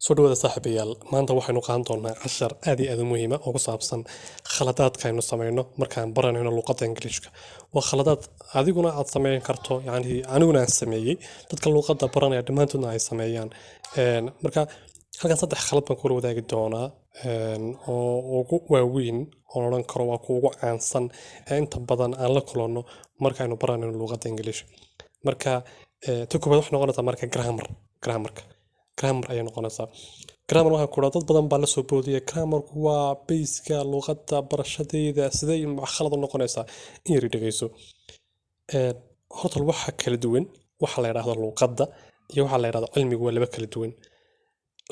soo dhawaada saaxiibayaal maanta waxaynu qaadan doonaa cashar aad iyo aad u muhiima oo ku saabsan khaladaadka aynu sameyno markaan baranayno luqadda ingiliishka waa khaladaad adiguna aad sameyn karto yacni aniguna aan sameeyey dadka luqadda baranaya dhammaantoodna ay sameeyaan marka halkan saddex khalad baan kula wadaagi doonaa oo ugu waaweyn oo odhan karo waa kuwa ugu caansan ee inta badan aan la kulanno markaaynu baranayno luqadda ingiliishka marka ta koobaad waxay noqonaysaa marka grammarka grammar ayay noqonaysaa grammar waxaan ku dhaha dad badan baa la soo boodiyay grammarku waa bayska luqadda barashadeeda sidee khalad u noqonaysaa in yari dhegeyso horta waxa kala duwan waxa la yidhaahdo luqadda iyo waxa la yidhahdo cilmigu waa laba kala duwan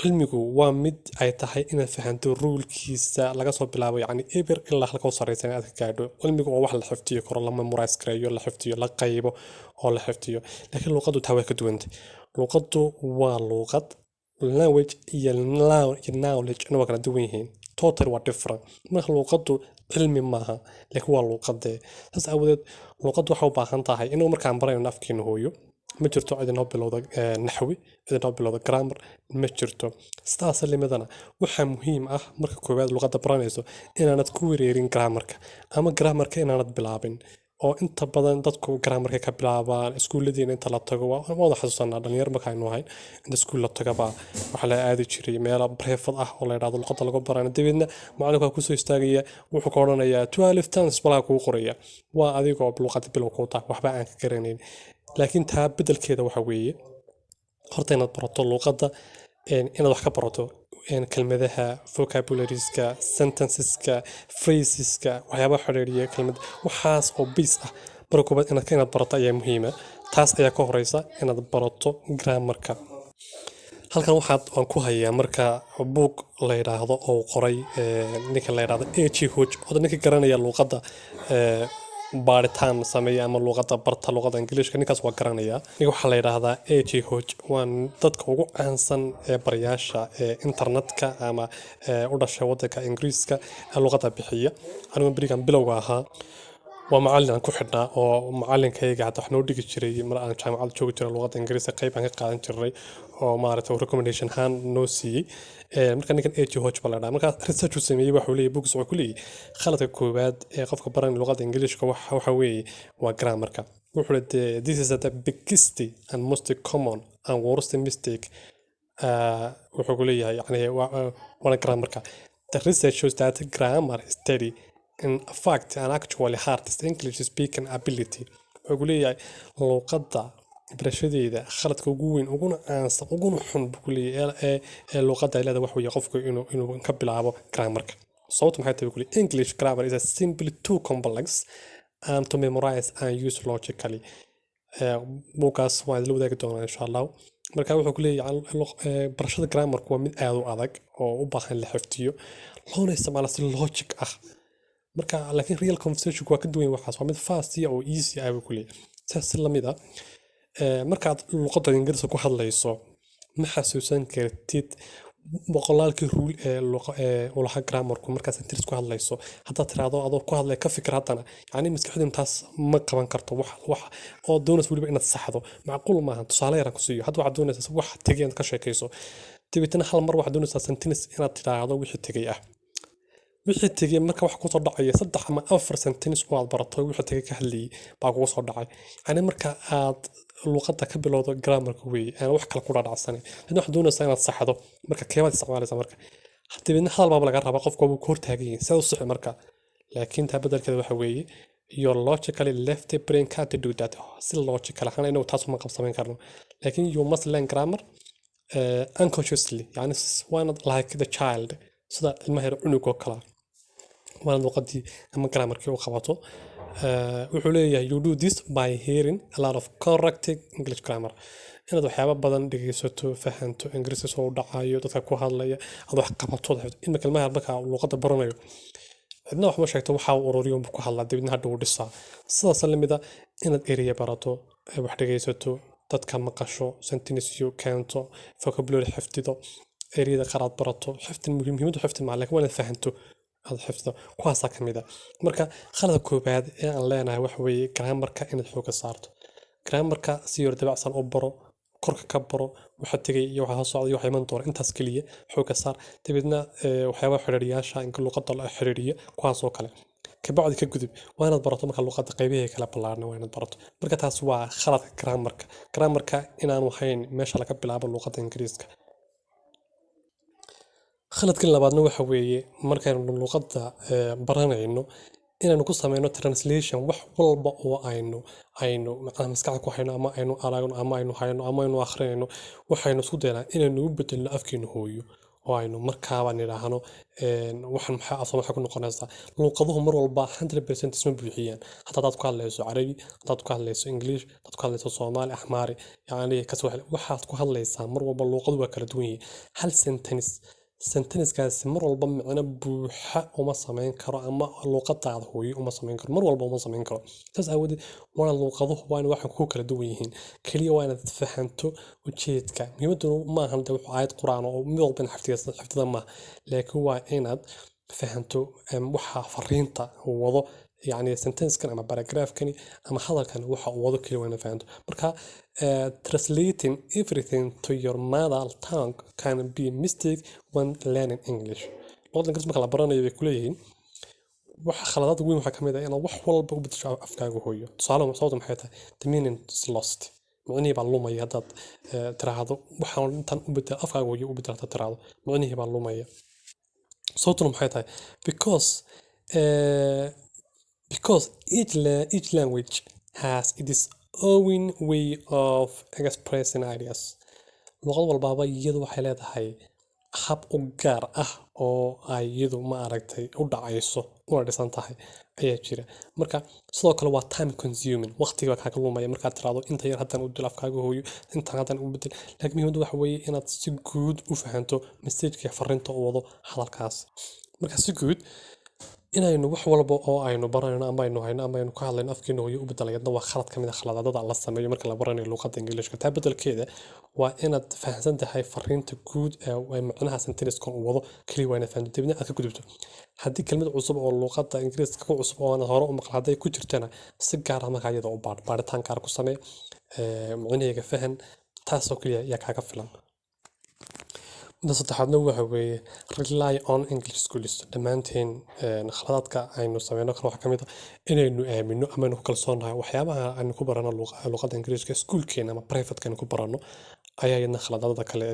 cilmigu waa mid ay tahay inaad fahanto ruulkiisa laga soo bilaabo yacni eber ilaa halka u sarreysa inaad ka gaadho cilmigu waa wax la xifdiyo karo la memorize gareeyo la xifdiyo la qaybo oo la xifdiyo laakiin luqaddu taa way ka duwantay luqaddu waa luqad language iyo knowledge waa kala duwan yihiin total waa different marka luqaddu cilmi maaha laakiin waa luqadee saas aawadeed luqaddu waxay u baahan tahay inuu markaan barayno afkeena hooyo ma jirto cid inoo bilowda naxwi cid inoo bilowda grammar ma jirto sidaas limidana waxaa muhiim ah marka koowaad luqadda baranayso inaanad ku wereerin grammarka ama grammarka inaanad bilaabin oo inta badan dadku grammarka ka bilaabaan iskuulladiina inta la tago waa wada xasuusanaa dhalinyar markaaynu ahayn inta iskuul la tagaba waxaa la aadi jiray meelo breefad ah oo la yidhahdo luqadda lagu baranayo dabeedna macalinku waa kusoo istaagaya wuxuu ka odhanayaa 12 times balaa kuu qoraya waa adigoo luqadda bilow kuu tahay waxba aan ka garanayn laakiin taa beddelkeeda waxa weeye horta inaad barato luqadda inaad wax ka barato kelmadaha vocabularies-ka sentenceska phraseska waxyaabaha xidhiidhiya kelmad waxaas oo base ah marka koobaad inaad barato ayaa muhiima taas ayaa ka horeysa inaad barato grammarka halkan aan ku hayaa marka buug la yidhaahdo oo qoray ninka la yidhaahdo A.G. Hodge oo ninka garanaya luqadda baaritaan sameeya ama luqadda barta luqadda ingiliishka ninkaas waa garanaya ninka waxaa la yidhaahdaa A.G. Hodge waa dadka ugu caansan ee barayaasha ee internetka ama u dhashay waddanka ingiriiska ee luqadda bixiya anigu berigan bilowga ahaa waa macallin aan ku xidhnaa oo macallinkayga hadda wax noo dhigi jiray mar aan jaamacad joogi jiray luqadda ingiriiska qayb aan ka qaadan jiray oo maaragtay recommendation ahaan noo siiyey marka ninkan A.G. Hodge baa la dhahaa marka research uu sameeyey waxa uu leeyahay books wuxuu ku leeyahay khaladka koowaad ee qofka baranaya luqadda ingiriishka waxa weeye waa grammarka wuxuu leeyahay this is the biggest and most common and worst mistake wuxuu ku leeyahay yacni waana grammarka the research shows that grammar study in fact and actually hardest English speaking ability wuxuu ku leeyahay luqadda barashadeeda khaladka ugu weyn uguna caansan uguna xun buu ku leeyahay ee luqadda ay leedahay wax weeye qofku inuu ka bilaabo grammarka sababtu maxay tahay ku leeyahay English grammar is simply too complex and to memorize and use logically buugaas waan la wadaagi doonaa insha allah marka wuxuu ku leeyahay barashada grammarku waa mid aad u adag oo u baahan la xifdiyo loona isticmaalo si logic ah marka laakiin real conversation waa ka duwan waxaas waa mid fast oo easy ah buu ku leeyahay saas la mid ah markaad luqadda ingiriiska ku hadlayso ma xasuusan kartid boqolaalkii ruul ee ulaha grammarku markaad sentence ku hadlayso haddaad tiraahdo adoo ku hadlay ka fikir haddana yacni maskaxdu intaas ma qaban karto wax oo doonaysa weliba inaad saxdo macquul maaha tusaale yaraan ku siiyo hadda waxaad doonaysaa wax tegay inaad ka sheekayso dabeetana hal mar waxaad doonaysaa sentence inaad tiraahdo wixii tegay ah wixii tegay marka wax kusoo dhacaya 3 ama 4 sentence oo aad barato wixii tegay ka hadlayay baa kugu soo dhacay yacni marka aad luqadda ka bilowdo grammarka weeye aan wax kale ku dhacsanay hadda waxaad doonaysaa inaad saxdo marka keemaad isticmaalaysaa marka hadibna hadal baaba laga rabaa qofku wuu ka hortaagan yahay sidaad u sixi marka laakiin taa beddelkeeda waxa weeye your logically left brain can't do that si logical ahaan inuu taas uma qabsamayn karno laakiin you must learn grammar unconsciously yani waanad like the child sida ilmaha yar cunugoo kala waanad luqadii ama grammarkii u qabato wuxuu leeyahay you do this by hearing a lot of correct English grammar inaad waxyaaba badan dhegeysato fahanto ingiriisi soo dhacayo dadka ku hadlaya aad wax qabato in kelmaha marka luqadda baranayo cidna wax ma sheegto waxa uu ururiyo ku hadlaa dibna hadda uu dhisaa sidaas la mid ah inaad eriya barato wax dhegeysato dadka maqasho sentence iyo keento vocabulary xifdido eriyada qaraad barato xifdin muhiimadu xifdin macallin waa inaad fahanto aad xifdido kuwaas ka mid ah marka khaladka koobaad ee aan leenahay wax weeye grammarka inaad xooga saarto grammarka si yar dabacsan u baro korka ka baro waxa tegay iyo waxa soo socday iyo waxa iman doona intaas kaliya xooga saar dibadna waxyaabaha xiriiriyaasha in luqadda la xiriiriyo kuwaas oo kale kabacdi ka gudub waa inaad barato marka luqadda qaybaheeda kala ballaarna waa inaad barato marka taas waa khaladka grammarka inaan waxayn meesha laga bilaabo luqadda ingiriiska khaladka labaadna waxa weeye markaynu luqadda baranayno inaynu ku sameyno translation wax walba oo aynu maskaxda ku hayno ama aynu aragno ama aynu hayno ama aynu akhriyayno waxaynu isku daynaa inaynu u bedelno afkeenu hooyo oo aynu markaaba nidhaahno waxaan maxaa asoo waxa ku noqonaysaa luqaduhu mar walba 100% isma buuxiyaan hataa hadaad ku hadlayso carabi hadaad ku hadlayso english hadaad ku hadlayso soomaali axmaari yacni waxaad ku hadlaysaa mar walba luqadu waa kala duwan yihiin hal sentence mar walba macna buuxa uma samayn karo ama luqadaada hooyo uma samayn karo mar walba uma samayn karo taas aawadeed waa luqaduhu waa waxaan ku kala duwan yihiin kaliya waa inaad fahanto ujeedka muhiimaddu ma ahan de wuxuu aayad quraan oo mid walba xifdida ma laakiin waa inaad fahanto waxa fariinta uu wado يعني sentence kan ama paragraph kani ama hadalkan waxa uu wado kaliya waa fahanto marka translating everything to your mother tongue can be a mistake when learning English luqadda ingiriis marka la baranayo way kuleeyihiin waxa khaladaad weyn waxa kamid ah inaad wax walba u bedesho afkaaga hooyo tusaale sababta maxay tahay the meaning is lost macnihi baa lumaya haddaad tiraahdo waxaan intan u bedel afkaaga hooyo u bedelta tiraahdo macnihi baa lumaya sababtuna maxay tahay because uh, because each language has its own way of expressing ideas luqad walbaaba iyadu waxay leedahay hab u gaar ah oo ay iyadu ma aragtay u dhacayso una dhisan tahay ayaa jira marka sidoo kale waa time consuming waqtiga kaaga lumaya markaad tiraahdo inta yar haddaan u dil afkaaga hooyo inta haddaan u bedel laakiin muhiimaddu waxa weeye inaad si guud u fahanto message-ka fariinta u wado hadalkaas marka si guud inaynu wax walba oo aynu baranayno ama aynu hayno ama aynu ka hadlayno afkeena hooyo u bedelayadna waa khalad ka mid ah khaladada la sameeyo marka la baranayo luqadda ingiriiska taa bedelkeeda waa inaad fahansan tahay fariinta guud ee macnaha sentence-kan uu wado kaliya waa inaad fahanto dibna aad ka gudubto haddii kelmad cusub oo luqadda ingiriiska ku cusub oo aan hore u maqal hadday ku jirtana si gaar ah marka iyada u baaritaan gaar ku samee macnaheega fahan taasoo kaliya yaa kaaga filan midda saddexaadna waxa weeye rely on English schools dhammaanteen khaladaadka aynu sameyno kan waxa ka mid ah inaynu aamino ama aynu ku kalsoonahay waxyaabaha aynu ku barano luqadda ingiriiska iskuulkeena ama private kan ku barano ayaa iyadna khaladada kale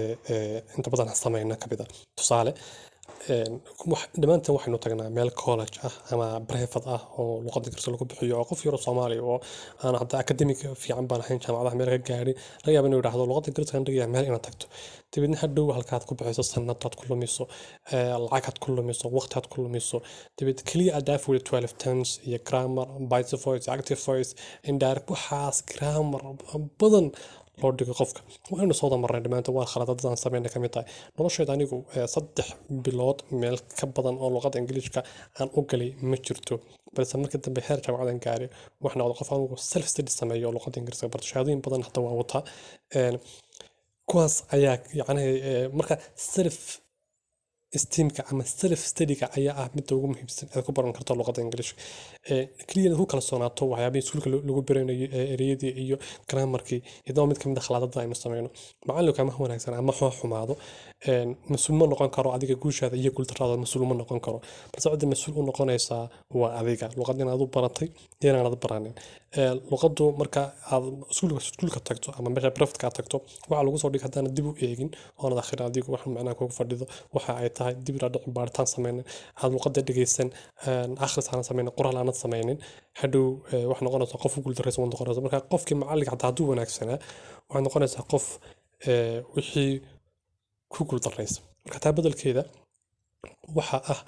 inta badan sameyna ka mid ah tusaale dhammaanteen waxaynu tagnaa meel college ah ama private ah oo luqadda ingiriiska lagu bixiyo oo qof yaro Soomaali oo aan hadda academic fiican baan ahayn jaamacadaha meel ka gaarin laga yaabo inuu yiraahdo luqadda ingiriiska aan dhigayaa meel inaad tagto dibadna hadhow halkaad ku bixiso sanadaad ku lumiso lacagaad ku lumiso waqtiaad ku lumiso dibad kaliya adaaf wada 12 terms iyo grammar passive voice active voice indirect waxaas grammar badan loo dhigo qofka waxaynu soo damarnay dhammaantood waa khaladadaan sameynay ka mid tahay nolosheeda anigu 3 bilood meel ka badan oo luqadda ingiriiska aan u galay ma jirto balse markii dambe heer jaamacadan gaaray waxaan noqday qof anigu self study sameeyo luqadda ingiriiska barto shahaadooyin badan hadda waa wataa kuwaas ayaa yacni marka self esteemka ama self studyga ayaa ah midda ugu muhiimsan ee ku baran karto luqadda ingiriiska kaliya ku kala soonaato waxyaabihii iskuulka lagu baranayo ereyadii iyo grammarkii iyadoo mid ka mid ah khaladada aynu sameyno macallinka ma wanaagsan ama xumaado mas-uul ma noqon karo adiga guushaada iyo guuldarrada mas-uul ma noqon karo balse cidda mas-uul u noqonaysaa waa adiga luqadda inaad u baratay iyo inaanad baranin luqaddu marka aad iskuulka tagto ama meesha private ka tagto waxa lagu soo dhig haddana dib u eegin oo aad akhrin adigu wax macnaha kugu fadhido waxa ay tahay dib ila dhicin baaritaan sameynin aad luqadda dhegeysan akhris aan sameynin qoraal aan sameynin hadhow wax noqonaysa qof guul dareysan wada noqonaysa marka qofkii macallinka hataa hadduu wanaagsanaa waxay noqonaysaa qof wixii ku guul dareysa marka taa bedelkeeda waxa ah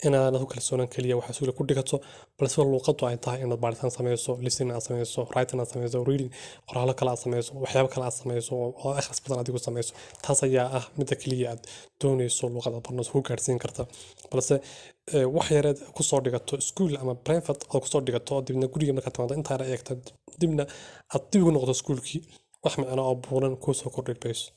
inaad ku kalsoonaan kaliya waxa suula ku dhigato balse luqaddu ay tahay inaad baaritaan sameyso listening aad sameyso writing aad sameyso reading qoraallo kale aad sameyso waxyaabo kale aad sameyso oo akhris badan adigu sameyso taas ayaa ah midda kaliya aad doonayso luqadda barnaamij ku gaarsiin karta balse wax yareed ku soo dhigato school ama private oo ku soo dhigato dibna guriga marka timaado inta ay eegto dibna aad dib ugu noqdo schoolkii wax macna oo buuran ku soo kordhay bayso